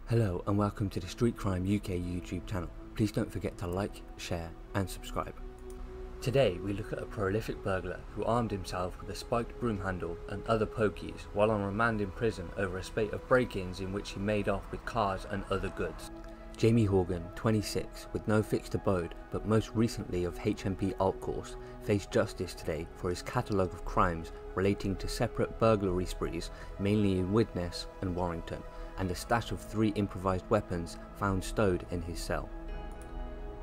Hello and welcome to the Street Crime UK YouTube channel. Please don't forget to like, share and subscribe. Today we look at a prolific burglar who armed himself with a spiked broom handle and other pokies while on remand in prison over a spate of break-ins in which he made off with cars and other goods. Jamie Horgan, 26, with no fixed abode but most recently of HMP Altcourse, faced justice today for his catalogue of crimes relating to separate burglary sprees mainly in Widnes and Warrington, and a stash of 3 improvised weapons found stowed in his cell.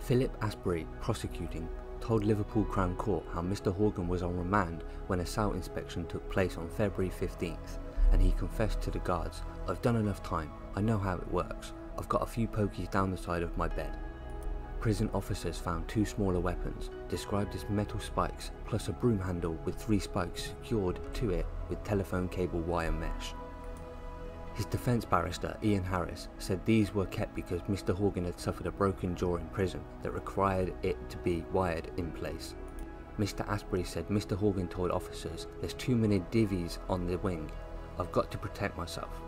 Philip Asbury, prosecuting, told Liverpool Crown Court how Mr Horgan was on remand when a cell inspection took place on February 15th, and he confessed to the guards, "I've done enough time, I know how it works, I've got a few pokies down the side of my bed." Prison officers found 2 smaller weapons, described as metal spikes, plus a broom handle with 3 spikes secured to it with telephone cable wire mesh. His defence barrister, Ian Harris, said these were kept because Mr Horgan had suffered a broken jaw in prison that required it to be wired in place. Mr Asbury said Mr Horgan told officers, "There's too many divvies on the wing, I've got to protect myself."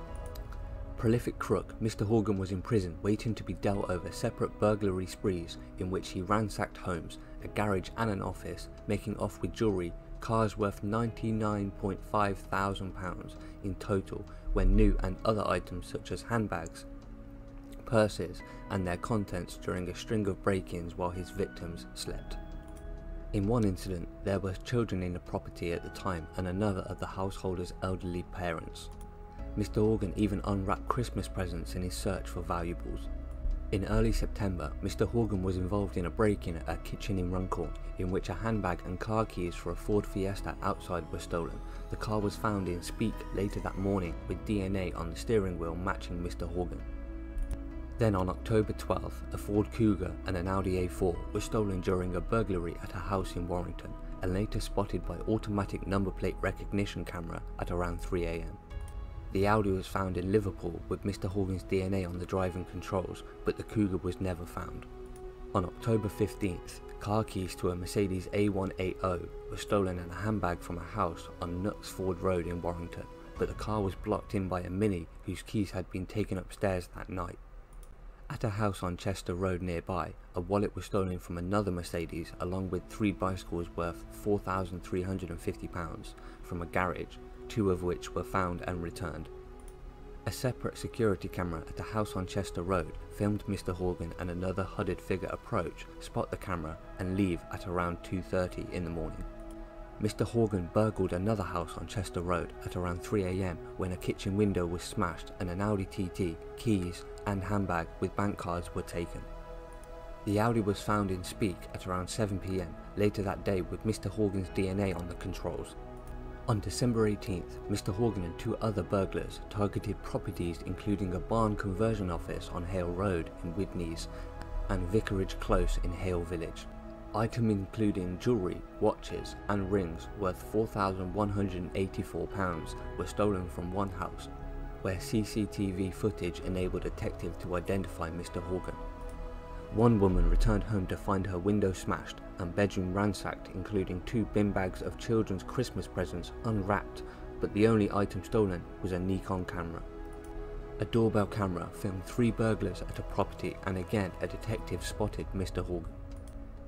Prolific crook, Mr Horgan was in prison waiting to be dealt over separate burglary sprees in which he ransacked homes, a garage and an office, making off with jewellery, cars worth £99.5 thousand in total when new, and other items such as handbags, purses and their contents during a string of break-ins while his victims slept. In one incident, there were children in the property at the time and another of the householder's elderly parents. Mr Horgan even unwrapped Christmas presents in his search for valuables. In early September, Mr Horgan was involved in a break-in at a kitchen in Runcorn, in which a handbag and car keys for a Ford Fiesta outside were stolen. The car was found in Speke later that morning with DNA on the steering wheel matching Mr Horgan. Then on October 12th, a Ford Cougar and an Audi A4 were stolen during a burglary at a house in Warrington, and later spotted by automatic number plate recognition camera at around 3 AM. The Audi was found in Liverpool with Mr Horgan's DNA on the driving controls, but the Cougar was never found. On October 15th, car keys to a Mercedes A180 were stolen and a handbag from a house on Knutsford Road in Warrington, but the car was blocked in by a Mini whose keys had been taken upstairs that night. At a house on Chester Road nearby, a wallet was stolen from another Mercedes along with 3 bicycles worth £4,350 from a garage, 2 of which were found and returned. A separate security camera at a house on Chester Road filmed Mr Horgan and another hooded figure approach, spot the camera and leave at around 2:30 in the morning. Mr Horgan burgled another house on Chester Road at around 3 AM when a kitchen window was smashed and an Audi TT, keys and handbag with bank cards were taken. The Audi was found in Speke at around 7 PM later that day with Mr Horgan's DNA on the controls. On December 18th, Mr Horgan and 2 other burglars targeted properties including a barn conversion office on Hale Road in Widnes and Vicarage Close in Hale Village. Items including jewellery, watches and rings worth £4,184 were stolen from one house, where CCTV footage enabled detectives to identify Mr Horgan. One woman returned home to find her window smashed and bedroom ransacked, including 2 bin bags of children's Christmas presents unwrapped, but the only item stolen was a Nikon camera. A doorbell camera filmed 3 burglars at a property, and again a detective spotted Mr Horgan.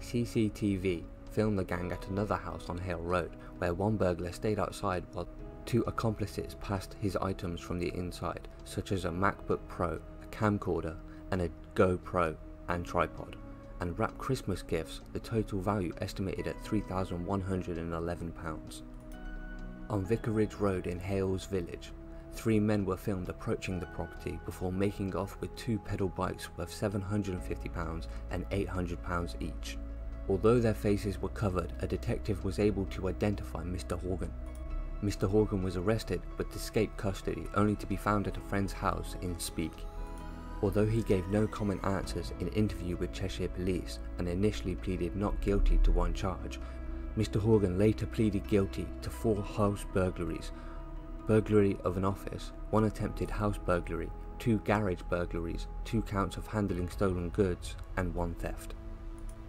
CCTV filmed the gang at another house on Hale Road, where one burglar stayed outside while 2 accomplices passed his items from the inside, such as a MacBook Pro, a camcorder and a GoPro and tripod, and wrapped Christmas gifts, the total value estimated at £3,111. On Vicarage Road in Hales Village, 3 men were filmed approaching the property before making off with 2 pedal bikes worth £750 and £800 each. Although their faces were covered, a detective was able to identify Mr Horgan. Mr Horgan was arrested but escaped custody, only to be found at a friend's house in Speke. Although he gave no common answers in an interview with Cheshire Police and initially pleaded not guilty to 1 charge, Mr Horgan later pleaded guilty to 4 house burglaries, burglary of an office, 1 attempted house burglary, 2 garage burglaries, 2 counts of handling stolen goods and 1 theft.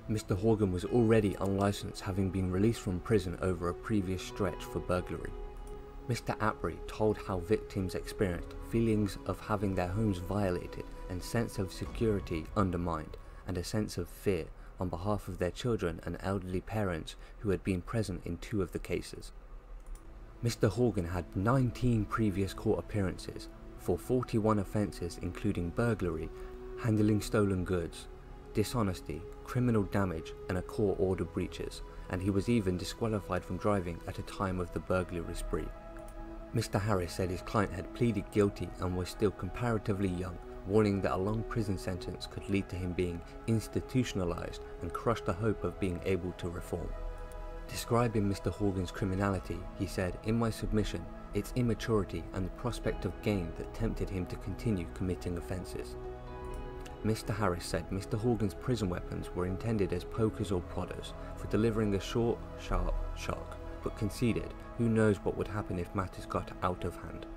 Mr Horgan was already unlicensed, having been released from prison over a previous stretch for burglary. Mr. Apri told how victims experienced feelings of having their homes violated and sense of security undermined, and a sense of fear on behalf of their children and elderly parents who had been present in 2 of the cases. Mr. Horgan had 19 previous court appearances for 41 offences including burglary, handling stolen goods, dishonesty, criminal damage and a court order breaches, and he was even disqualified from driving at a time of the burglary spree. Mr. Harris said his client had pleaded guilty and was still comparatively young, warning that a long prison sentence could lead to him being institutionalized and crush the hope of being able to reform. Describing Mr. Horgan's criminality, he said, "In my submission, it's immaturity and the prospect of gain that tempted him to continue committing offences." Mr. Harris said Mr. Horgan's prison weapons were intended as pokers or prodders for delivering a short, sharp shock, but conceded who knows what would happen if matters got out of hand.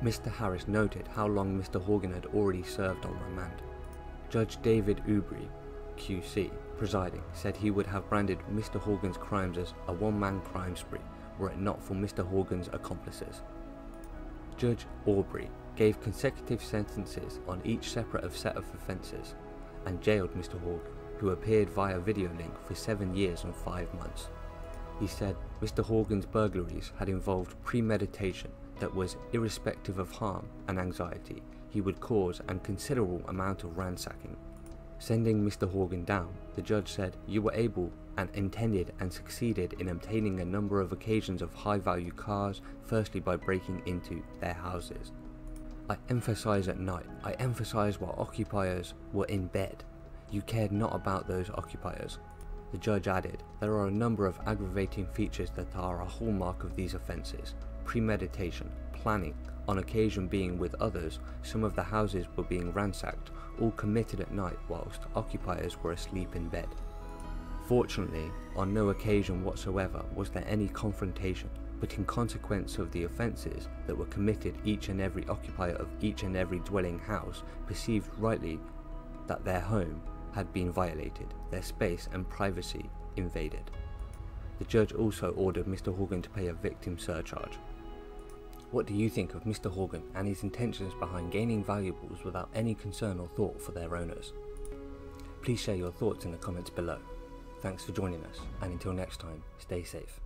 Mr. Harris noted how long Mr. Horgan had already served on remand. Judge David Ubry, QC, presiding, said he would have branded Mr. Horgan's crimes as a one-man crime spree were it not for Mr. Horgan's accomplices. Judge Aubrey gave consecutive sentences on each separate set of offences and jailed Mr. Horgan, who appeared via video link for 7 years and 5 months. He said Mr. Horgan's burglaries had involved premeditation that was irrespective of harm and anxiety he would cause and considerable amount of ransacking. Sending Mr. Horgan down, the judge said, "You were able and intended and succeeded in obtaining a number of occasions of high-value cars, firstly by breaking into their houses. I emphasize at night, I emphasize while occupiers were in bed. You cared not about those occupiers." The judge added, "There are a number of aggravating features that are a hallmark of these offences. Premeditation, planning, on occasion being with others, some of the houses were being ransacked, all committed at night whilst occupiers were asleep in bed." Fortunately, on no occasion whatsoever was there any confrontation, but in consequence of the offences that were committed, each and every occupier of each and every dwelling house perceived rightly that their home had been violated, their space and privacy invaded. The judge also ordered Mr. Horgan to pay a victim surcharge. What do you think of Mr. Horgan and his intentions behind gaining valuables without any concern or thought for their owners? Please share your thoughts in the comments below. Thanks for joining us, and until next time, stay safe.